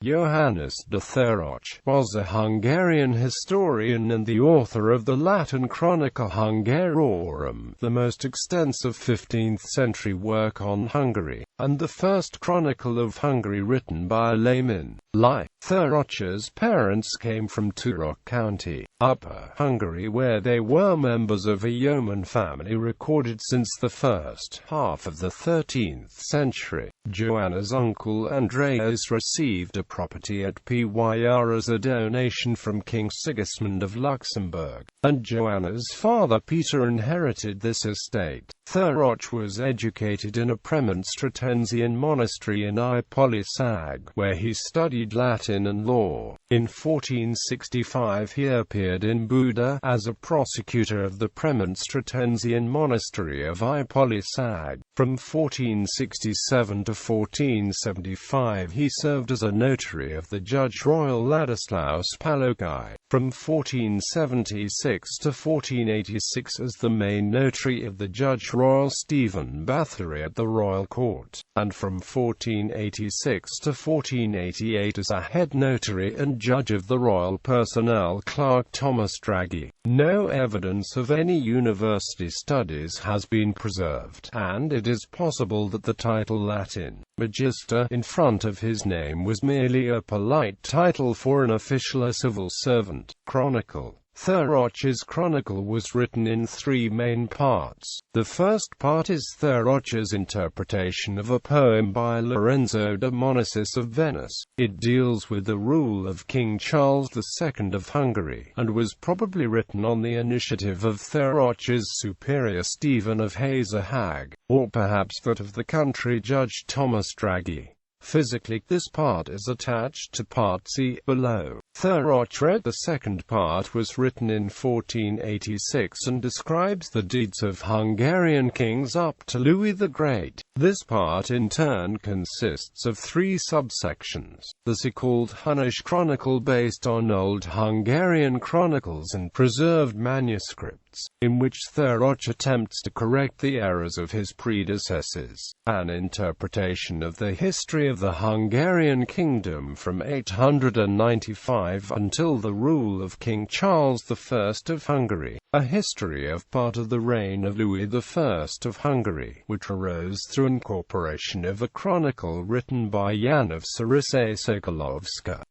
Johannes de Thurocz was a Hungarian historian and the author of the Latin Chronica Hungarorum, the most extensive 15th-century work on Hungary, and the first chronicle of Hungary written by a layman. Thurocz's parents came from Thurocz County, Upper Hungary, where they were members of a yeoman family recorded since the first half of the 13th century. Joanna's uncle Andreas received a property at Pyr as a donation from King Sigismund of Luxembourg, and Joanna's father Peter inherited this estate. Thurocz was educated in a Premonstratensian monastery in Ipolisag, where he studied Latin and law. In 1465 he appeared in Buda as a prosecutor of the Premonstratensian monastery of Ipolisag. From 1467 to 1475 he served as a notary of the Judge Royal Ladislaus Palokai. From 1476 to 1486 as the main notary of the Judge Royal Stephen Bathory at the Royal Court, and from 1486 to 1488 as a head notary and judge of the Royal Personnel Clerk Thomas Draghi. No evidence of any university studies has been preserved, and it is possible that the title Latin Magister in front of his name was merely a polite title for an official or civil servant. Chronicle. Thurocz's chronicle was written in three main parts. The first part is Thurocz's interpretation of a poem by Lorenzo de Monacis of Venice. It deals with the rule of King Charles II of Hungary, and was probably written on the initiative of Thurocz's superior Stephen of Hazahag, or perhaps that of the country judge Thomas Draghi. Physically, this part is attached to Part C, below. Thurocz wrote the second part was written in 1486 and describes the deeds of Hungarian kings up to Louis the Great. This part in turn consists of three subsections. The so-called Hunnish Chronicle based on old Hungarian chronicles and preserved manuscripts, in which Thurocz attempts to correct the errors of his predecessors. An interpretation of the history of the Hungarian kingdom from 895 until the rule of King Charles I of Hungary. A history of part of the reign of Louis I of Hungary, which arose through incorporation of a chronicle written by Jan of Sokolowska.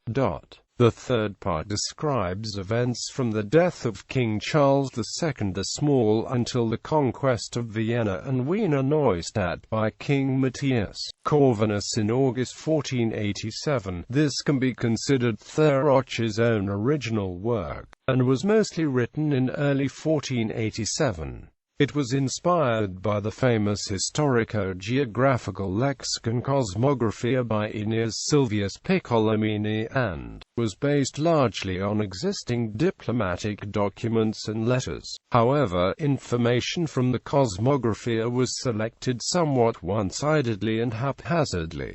The third part describes events from the death of King Charles II the Small until the conquest of Vienna and Wiener Neustadt by King Matthias Corvinus in August 1487. This can be considered Thurocz's own original work, and was mostly written in early 1487. It was inspired by the famous historico-geographical lexicon Cosmographia by Aeneas Silvius Piccolomini and was based largely on existing diplomatic documents and letters. However, information from the Cosmographia was selected somewhat one-sidedly and haphazardly.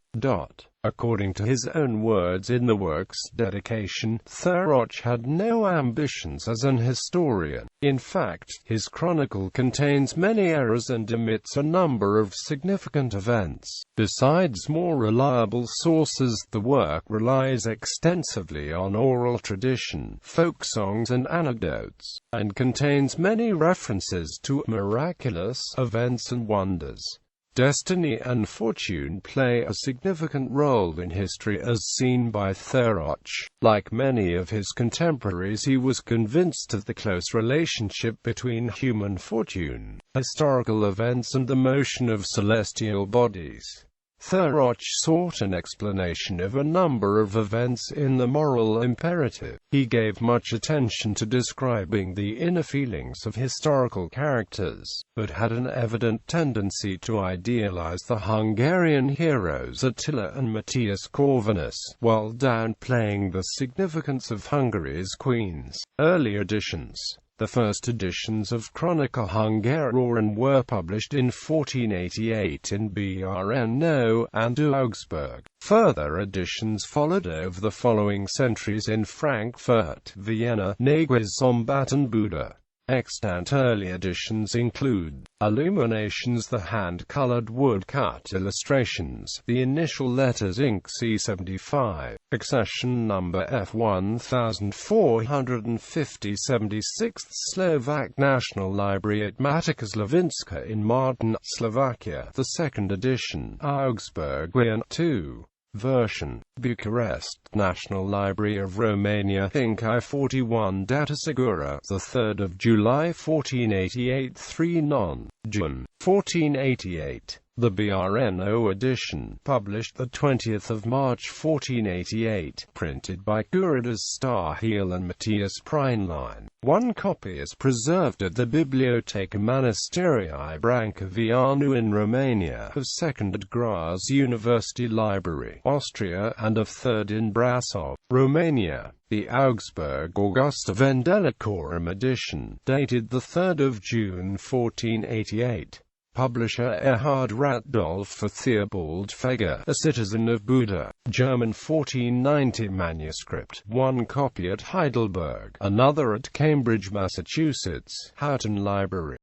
According to his own words in the work's dedication, Thurocz had no ambitions as an historian. In fact, his chronicle contains many errors and omits a number of significant events. Besides more reliable sources, the work relies extensively on oral tradition, folk songs and anecdotes, and contains many references to miraculous events and wonders. Destiny and fortune play a significant role in history as seen by Thurocz. Like many of his contemporaries, he was convinced of the close relationship between human fortune, historical events and the motion of celestial bodies. Thurocz sought an explanation of a number of events in the moral imperative. He gave much attention to describing the inner feelings of historical characters, but had an evident tendency to idealize the Hungarian heroes Attila and Matthias Corvinus, while downplaying the significance of Hungary's queens. Early editions. The first editions of Chronica Hungarorum were published in 1488 in Brno and Augsburg. Further editions followed over the following centuries in Frankfurt, Vienna, Nagyszombat and Buda. Extant early editions include illuminations, the hand-colored woodcut illustrations, the initial letters Inc. C75, accession number F1450, 76th Slovak National Library at Matica Slavinska in Martin, Slovakia, the second edition, Augsburg, 2. Version, Bucharest, National Library of Romania, Inc. I-41 Data Segura, 3 July 1488, 3 Non, June 1488. The BRNO edition, published 20 March 1488, printed by Curadas Starheel and Matthias Preinlein. One copy is preserved at the Biblioteca Mănăstirii Brancoveanu in Romania, of second at Graz University Library, Austria, and of third in Brasov, Romania. The Augsburg Augusta Vendelicorum edition, dated 3 June 1488. Publisher Erhard Ratdolf for Theobald Feger, a citizen of Buda, German 1490 manuscript, one copy at Heidelberg, another at Cambridge, Massachusetts, Houghton Library.